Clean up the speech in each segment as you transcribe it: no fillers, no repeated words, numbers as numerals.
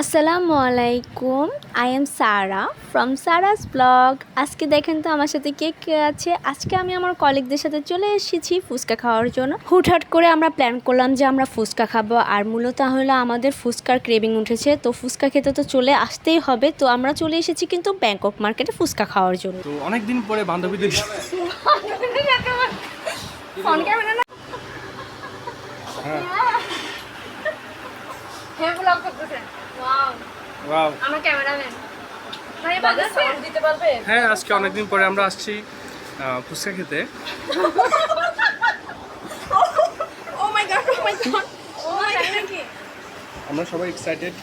আসসালামু আলাইকুম। I am Sara from Sara's blog. আজকে দেখেন তো আমার সাথে কে আছে। আজকে আমি আমার কলিগদের সাথে চলে এসেছি ফুচকা খাওয়ার জন্য। হুটহাট করে আমরা প্ল্যান করলাম যে আমরা ফুচকা খাবো, আর মূলত হলো আমাদের ফুচকার ক্রেভিং উঠেছে, তো ফুচকা খেতে তো চলে আসতেই হবে। তো আমরা চলে এসেছি কিন্তু ব্যাংকক মার্কেটে ফুচকা খাওয়ার জন্য। তো অনেকদিন পরে বান্ধবীদের ফোন ক্যামেরা না, হ্যাঁ হ্যাঁ ব্লগ করতেছেন। ওয়াও, ওয়াও আমার ক্যামেরাম্যান ভাই বাজে সাউন্ড দিতে পারবে? হ্যাঁ, আজকে অনেকদিন পরে আমরা আসছি ফুচকা খেতে। ও মাই গড, ও মাই গড, ও মাই গড, কি আমরা সবাই এক্সাইটেড।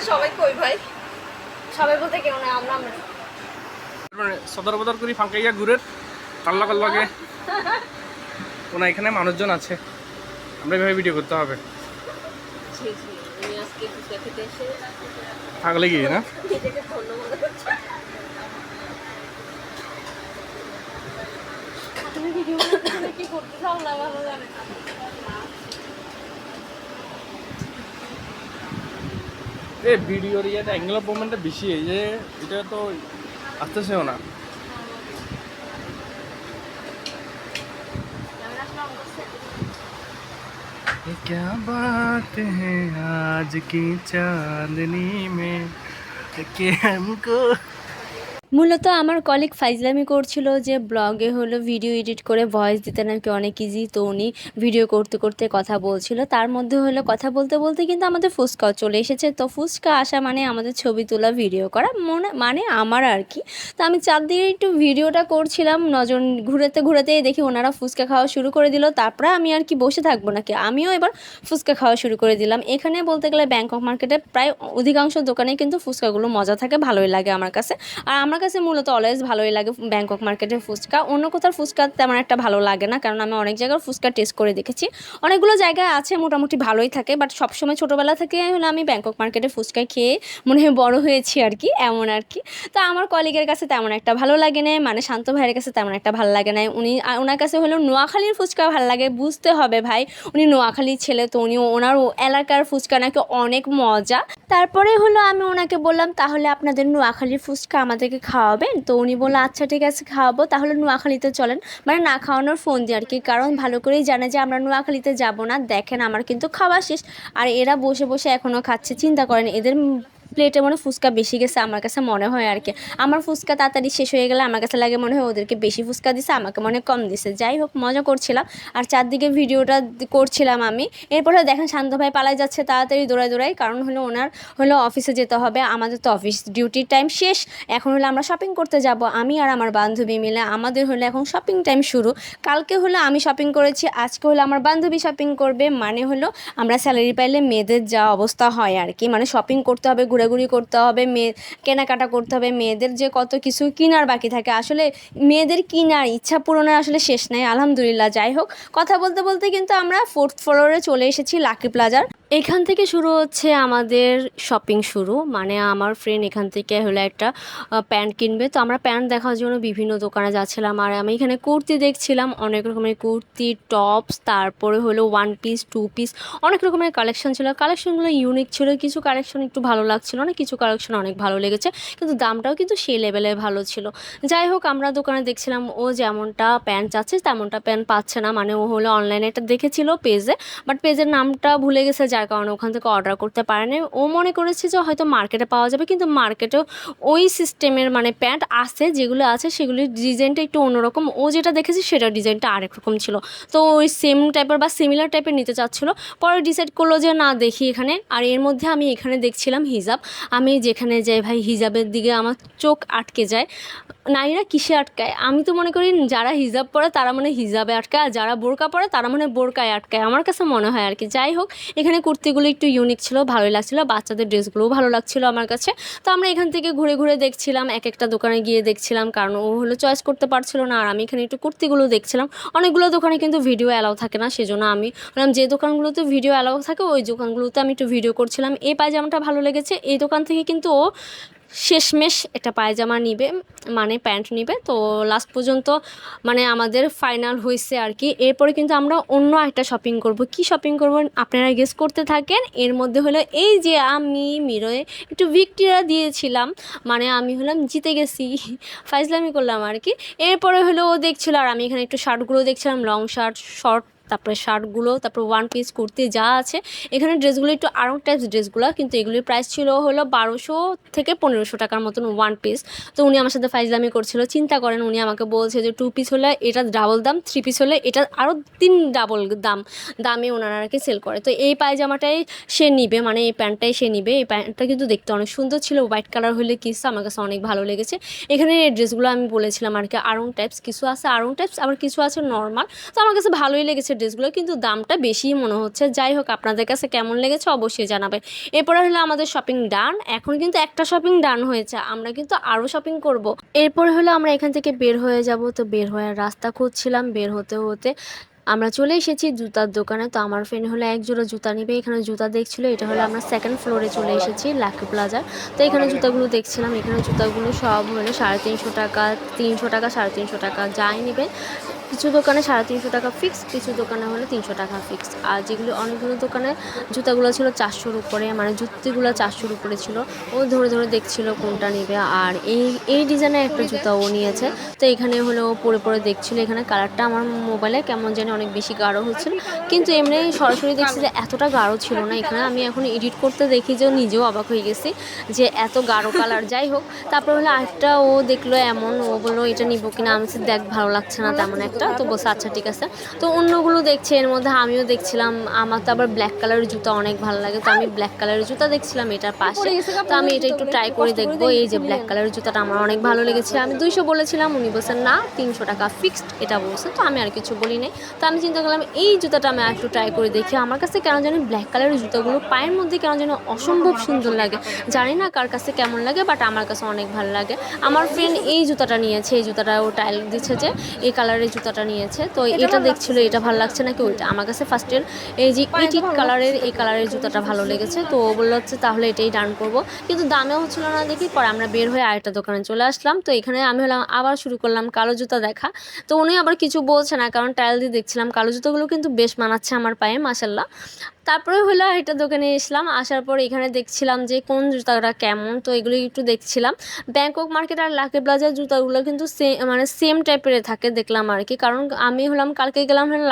সবাই কই ভাই? সবাই বলতে কেউ না, আমরা সদর বদর করি ফাঁকাইয়া ঘুরের কাল্লা কাল্লাকে ওনা এখানে মানুষজন আছে, আমরা এভাবে ভিডিও করতে হবে। থাকলে কি না এই ভিডিওর ইয়েটা অ্যাঙ্গেল অফ মুভমেন্টটা বেশি, এই যে এটা তো আসতেছেও না। क्या बात है आज की चांदनी में कि हमको। মূলত আমার কলিগ ফাইজলামি করছিল যে ব্লগে হলো ভিডিও এডিট করে ভয়েস দিতে নাকি অনেক ইজি, তো উনি ভিডিও করতে করতে কথা বলছিল। তার মধ্যে হলো কথা বলতে বলতে কিন্তু আমাদের ফুচকাও চলে এসেছে। তো ফুচকা আসা মানে আমাদের ছবি তোলা ভিডিও করা মানে আমার আর কি। তো আমি চারদিকে একটু ভিডিওটা করছিলাম, নজর ঘুরাতে ঘুরাতেই দেখি ওনারা ফুচকা খাওয়া শুরু করে দিল। তারপরে আমি আর কি বসে থাকবো নাকি, আমিও এবার ফুচকা খাওয়া শুরু করে দিলাম। এখানে বলতে গেলে ব্যাংকক মার্কেটে প্রায় অধিকাংশ দোকানে কিন্তু ফুচকাগুলো মজা থাকে, ভালোই লাগে আমার কাছে। আর আমার কাছে মূলত অলওয়েজ ভালোই লাগে ব্যাংকক মার্কেটের ফুচকা। অন্য কোথাও ফুচকা তেমন একটা ভালো লাগে না, কারণ আমি অনেক জায়গার ফুচকা টেস্ট করে দেখেছি। অনেকগুলো জায়গায় আছে মোটামুটি ভালোই থাকে, বাট সবসময় ছোটোবেলা থেকে হলো আমি ব্যাংকক মার্কেটে ফুচকা খেয়ে মনে হয় বড় হয়েছি আর কি, এমন আর কি। তো আমার কলিগের কাছে তেমন একটা ভালো লাগে না, মানে শান্ত ভাইয়ের কাছে তেমন একটা ভালো লাগে না। ওনার কাছে হলো নোয়াখালীর ফুচকা ভালো লাগে। বুঝতে হবে ভাই, উনি নোয়াখালীর ছেলে, তো উনি ওনার এলাকার ফুচকা নাকি অনেক মজা। তারপরে হলো আমি ওনাকে বললাম, তাহলে আপনাদের নোয়াখালীর ফুচকা আমাদেরকে খাওয়াবেন? তো উনি বললো আচ্ছা ঠিক আছে খাওয়াবো, তাহলে নোয়াখালীতে চলেন। মানে না খাওয়ানোর ফোন দিয়ে আর কি, কারণ ভালো করেই জানে যে আমরা নোয়াখালীতে যাব না। দেখেন আমার কিন্তু খাওয়া শেষ, আর এরা বসে বসে এখনও খাচ্ছে। চিন্তা করেন, এদের প্লেটে মনে ফুচকা বেশি গেছে আমার কাছে মনে হয় আর কি। আমার ফুচকা তাড়াতাড়ি শেষ হয়ে গেলে আমার কাছে লাগে মনে হয় ওদেরকে বেশি ফুচকা দিছে, আমাকে মনে কম দিছে। যাই হোক, মজা করছিলাম আর চারদিকে ভিডিওটা করছিলাম আমি। এরপরে দেখেন শান্ত ভাই পালাই যাচ্ছে তাড়াতাড়ি দৌড়াই দৌড়াই, কারণ হলো ওনার হলো অফিসে যেতে হবে। আমাদের তো অফিস ডিউটির টাইম শেষ, এখন হলো আমরা শপিং করতে যাব। আমি আর আমার বান্ধবী মিলে আমাদের হলো এখন শপিং টাইম শুরু। কালকে হলো আমি শপিং করেছি, আজকে হলো আমার বান্ধবী শপিং করবে। মানে হলো আমরা স্যালারি পাইলে মেয়েদের যা অবস্থা হয় আর কি, মানে শপিং করতে হবে, ঘোরাঘুরি করতে হবে, কেনাকাটা করতে হবে। মেয়েদের যে কত কিছু কেনার বাকি থাকে, আসলে মেয়েদের কেনার ইচ্ছা পূরণের আসলে শেষ নাই আলহামদুলিল্লাহ। যাই হোক, কথা বলতে বলতে কিন্তু আমরা 4th ফ্লোরে চলে এসেছি লাকি প্লাজার। এখান থেকে শুরু হচ্ছে আমাদের শপিং শুরু। মানে আমার ফ্রেন্ড এখান থেকে হলো একটা প্যান্ট কিনবে, তো আমরা প্যান্ট দেখার জন্য বিভিন্ন দোকানে যাচ্ছিলাম। আর আমি এখানে কুর্তি দেখছিলাম, অনেক রকমের কুর্তি, টপস, তারপরে হলো 1 পিস 2 পিস, অনেক রকমের কালেকশন ছিল। কালেকশনগুলো ইউনিক ছিল, কিছু কালেকশন একটু ভালো লাগছিল না, কিছু কালেকশন অনেক ভালো লেগেছে, কিন্তু দামটাও কিন্তু সেই লেভেলে ভালো ছিল। যাই হোক, আমরা দোকানে দেখছিলাম, ও যেমনটা প্যান্ট চাচ্ছে তেমনটা প্যান্ট পাচ্ছে না। মানে ও হলো অনলাইনে এটা দেখেছিল পেজে, বাট পেজের নামটা ভুলে গেছে, যার কারণে ওখান থেকে অর্ডার করতে পারেনি। ও মনে করেছে যে হয়তো মার্কেটে পাওয়া যাবে, কিন্তু মার্কেটেও ওই সিস্টেমের মানে প্যান্ট আছে, যেগুলো আছে সেগুলির ডিজাইনটা একটু অন্যরকম। ও যেটা দেখেছে সেটা ডিজাইনটা আরেক রকম ছিল, তো ওই সেম টাইপের বা সিমিলার টাইপের নিতে চাচ্ছিলো। পরে ডিসাইড করলো যে না দেখি এখানে। আর এর মধ্যে আমি এখানে দেখছিলাম হিজাব। আমি যেখানে যাই ভাই হিজাবের দিকে আমার চোখ আটকে যায়। নারীরা কিসে আটকায়? আমি তো মনে করি যারা হিজাব পরে তারা মানে হিজাবে আটকায়, আর যারা বোরকা পরে তারা মানে বোরকায় আটকায়, আমার কাছে মনে হয় আর কি। যাই হোক, এখানে কুর্তিগুলো একটু ইউনিক ছিল, ভালোই লাগছিলো, বাচ্চাদের ড্রেসগুলোও ভালো লাগছিলো আমার কাছে। তো আমরা এখান থেকে ঘুরে ঘুরে দেখছিলাম, এক একটা দোকানে গিয়ে দেখছিলাম, কারণ ও হলো চয়েস করতে পারছিল না। আর আমি এখানে একটু কুর্তিগুলো দেখছিলাম। অনেকগুলো দোকানে কিন্তু ভিডিও অ্যালাউ থাকে না, সেজন্য আমি বললাম যে দোকানগুলোতে ভিডিও অ্যালাউ থাকে ওই দোকানগুলোতে আমি একটু ভিডিও করছিলাম। এই পায়জামাটা ভালো লেগেছে, এই দোকান থেকে কিন্তু ও শেষমেশ একটা পায়জামা নিবে, মানে প্যান্ট নিবে। তো লাস্ট পর্যন্ত মানে আমাদের ফাইনাল হয়েছে আর কি। এরপরে কিন্তু আমরা অন্য একটা শপিং করব। কি শপিং করব আপনারা গেস করতে থাকেন। এর মধ্যে হলো এই যে আমি মিরোয় একটু ভিক্টোরিয়া দিয়েছিলাম, মানে আমি হলাম জিতে গেছি, ফাইজলামি করলাম আর কি। এরপরে হলো ও দেখছিল আর আমি এখানে একটু শার্টগুলো দেখছিলাম, লং শার্ট, শর্ট, তারপরে শার্টগুলো, তারপর ওয়ান পিস কুর্তি যা আছে। এখানে ড্রেসগুলো একটু আরং টাইপস ড্রেসগুলো, কিন্তু এগুলির প্রাইস ছিল হলো 1200 থেকে 1500 টাকার মতন ওয়ান পিস। তো উনি আমার সাথে ফাইজলামি করছিল। চিন্তা করেন উনি আমাকে বলছে যে 2 পিস হলে এটা ডাবল দাম, 3 পিস হলে এটা আরও 3 ডাবল দামে ওনারা আর কি সেল করে। তো এই পায়জামাটাই সে নিবে, মানে এই প্যান্টটাই সে নিবে। এই প্যান্টটা কিন্তু দেখতে অনেক সুন্দর ছিল, হোয়াইট কালার হলে কিছু আমার কাছে অনেক ভালো লেগেছে। এখানে এই ড্রেসগুলো আমি বলেছিলাম আর কি আরং টাইপস, কিছু আছে আরং টাইপস, আবার কিছু আছে নর্মাল। তো আমার কাছে ভালোই লেগেছে ড্রেসগুলো, কিন্তু দামটা বেশিই মনে হচ্ছে। যাই হোক, আপনাদের কাছে কেমন লেগেছে অবশ্যই জানাবেন। এরপরে হলো আমাদের শপিং ডান। এখন কিন্তু একটা শপিং ডান হয়েছে, আমরা কিন্তু আরও শপিং করব। এরপরে হলো আমরা এখান থেকে বের হয়ে যাব। তো বের হয়ে রাস্তা খুঁজছিলাম, বের হতে হতে আমরা চলে এসেছি জুতার দোকানে। তো আমার ফ্রেন্ড হলো এক জোড়া জুতা নিবে, এখানে জুতা দেখছিল। এটা হলো আমরা সেকেন্ড ফ্লোরে চলে এসেছি লাকি প্লাজার। তো এখানে জুতাগুলো দেখছিলাম, এখানে জুতাগুলো সব হলো 350 টাকা, 300 টাকা, 350 টাকা যাই নেবে। কিছু দোকানে 350 টাকা ফিক্স, কিছু দোকানে হলে 300 টাকা ফিক্স। আর যেগুলো অনেকগুলো দোকানে জুতাগুলো ছিল 400-র উপরে, মানে জুতিগুলো 400-র উপরে ছিল। ও ধরে ধরে দেখছিল কোনটা নেবে। আর এই ডিজাইনের একটা জুতা ও নিয়েছে। তো এখানে হলো ও পরে পরে দেখছিল। এখানে কালারটা আমার মোবাইলে কেমন জানি অনেক বেশি গাঢ় হচ্ছিল, কিন্তু এমনি সরাসরি দেখছি যে এতটা গাঢ় ছিল না। এখানে আমি এখন এডিট করতে দেখি যে নিজেও অবাক হয়ে গেছি যে এত গাঢ় কালার। যাই হোক, তারপর হলো আরেকটা ও দেখলো এমন, ও বললো এটা নিবো কিনা। আমি বলছি দেখ ভালো লাগছে না তেমন একটা। তো বলছে আচ্ছা ঠিক আছে। তো অন্যগুলো দেখছে, এর মধ্যে আমিও দেখছিলাম। আমার তো আবার ব্ল্যাক কালারের জুতা অনেক ভালো লাগে, তো আমি ব্ল্যাক কালারের জুতা দেখছিলাম এটার পাশে। তো আমি এটা একটু ট্রাই করে দেখবো। এই যে ব্ল্যাক কালারের জুতাটা আমার অনেক ভালো লেগেছে। আমি 200 বলেছিলাম, উনি বলছেন না 300 টাকা ফিক্সড এটা বলছে। তো আমি আর কিছু বলি নাই। তো আমি চিন্তা করলাম এই জুতাটা আমি একটু ট্রাই করে দেখি। আমার কাছে কেন জানি ব্ল্যাক কালারের জুতাগুলো পায়ের মধ্যে কেন যেন অসম্ভব সুন্দর লাগে। জানি না কার কাছে কেমন লাগে, বাট আমার কাছে অনেক ভালো লাগে। আমার ফ্রেন্ড এই জুতাটা নিয়েছে, এই জুতাটা ও টাইল দিচ্ছে যে এই কালারের জুতাটা নিয়েছে। তো এটা দেখছিল এটা ভালো লাগছে নাকি ওইটা। আমার কাছে ফার্স্টের এই যে ইটিট কালারের এই কালারের জুতাটা ভালো লেগেছে। তো ও বললো হচ্ছে তাহলে এটাই ডান করবো, কিন্তু দামেও হচ্ছিল না দেখি। পরে আমরা বের হয়ে আরেকটা দোকানে চলে আসলাম। তো এখানে আমি হলাম আবার শুরু করলাম কালো জুতা দেখা। তো উনি আবার কিছু বলছে না, কারণ টাইল দিয়ে দেখছিলাম। কালো জুতোগুলো কিন্তু বেশ মানাচ্ছে আমার পায়ে, মাশাল্লাহ। তারপরে হলো আরেকটা দোকানে এসলাম। আসার পর এখানে দেখছিলাম যে কোন জুতাটা কেমন, তো এগুলো একটু দেখছিলাম। ব্যাংকক মার্কেট আর লাকি প্লাজার জুতাগুলো কিন্তু মানে সেম টাইপের থাকে দেখলাম আর কি। কারণ আমি হলাম কালকে গেলাম হলো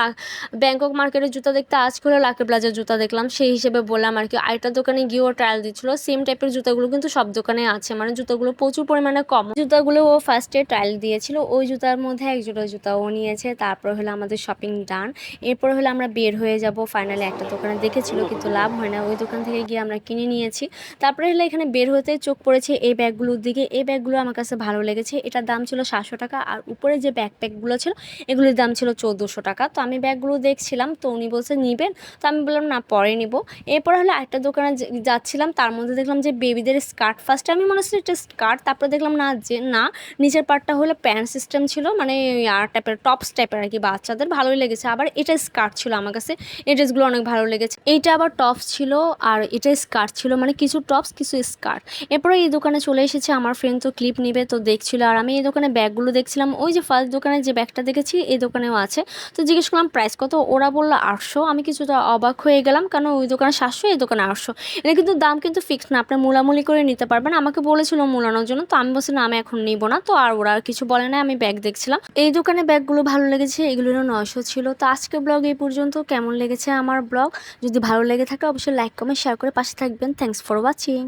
ব্যাংকক মার্কেটের জুতা দেখতে, আজকে হলো লাকি প্লাজার জুতা দেখলাম, সেই হিসেবে বললাম আর কি। আরেকটা দোকানে গিয়েও ট্রায়াল দিচ্ছিল। সেম টাইপের জুতাগুলো কিন্তু সব দোকানে আছে, মানে জুতাগুলো প্রচুর পরিমাণে কম। জুতাগুলো ও ফার্স্টে ট্রায়াল দিয়েছিল, ওই জুতার মধ্যে এক জোড়া জুতা ও নিয়েছে। তারপর হলো আমাদের শপিং ডান। এরপর হলো আমরা বের হয়ে যাব। ফাইনালি একটা দোকানে দেখেছিল কিন্তু লাভ হয় না, ওই দোকান থেকে গিয়ে আমরা কিনে নিয়েছি। তারপরে হলো এখানে বের হতে চোখ পড়েছে এই ব্যাগগুলোর দিকে। এই ব্যাগগুলো আমার কাছে ভালো লেগেছে। এটার দাম ছিল 700 টাকা, আর উপরে যে ব্যাকপ্যাকগুলো ছিল এগুলির দাম ছিল 1400 টাকা। তো আমি ব্যাগগুলো দেখছিলাম, তো উনি বলছে নিবেন। তো আমি বললাম না পরে নিব। এরপর হলো একটা দোকানে যাচ্ছিলাম, তার মধ্যে দেখলাম যে বেবিদের স্কার্ট। ফার্স্টে আমি মনে হচ্ছে এটা স্কার্ট, তারপরে দেখলাম না যে না, নিচের পার্টটা হলো প্যান্ট সিস্টেম ছিল, মানে আর টাইপের টপস টাইপের আর কি। বাচ্চাদের ভালোই লেগেছে। আবার এটা স্কার্ট ছিল, আমার কাছে এই ড্রেসগুলো অনেক ভালো লেগেছে। এইটা আবার টপস ছিল আর এটা স্কার্ট ছিল, মানে কিছু টপস কিছু স্কার্ট। এরপরে এই দোকানে চলে এসেছে। আমার ফ্রেন্ড তো ক্লিপ নিবে, তো দেখছিল। আর আমি এই দোকানে ব্যাগগুলো দেখছিলাম। ওই যে ফার্স্ট দোকানে যে ব্যাগটা দেখেছি এই দোকানেও আছে। তো জিজ্ঞেস করলাম প্রাইস কত, ওরা বললো 800। আমি কিছুটা অবাক হয়ে গেলাম, কারণ ওই দোকানে 700, এই দোকানে 800। এটা কিন্তু দাম কিন্তু ফিক্সড না, আপনার মূলামূলি করে নিতে পারবেন। আমাকে বলেছিল মূলানোর জন্য, তো আমি বলছি না আমি এখন নিব না। তো আর ওরা আর কিছু বলে না, আমি ব্যাগ দেখছিলাম। এই দোকানে ব্যাগগুলো ভালো লেগেছে, এগুলোরও 900 ছিল। তো আজকে ব্লগ এই পর্যন্ত। কেমন লেগেছে আমার ব্লগ, যদি ভালো লেগে থাকে অবশ্যই লাইক কমেন্ট শেয়ার করে পাশে থাকবেন। Thanks for watching.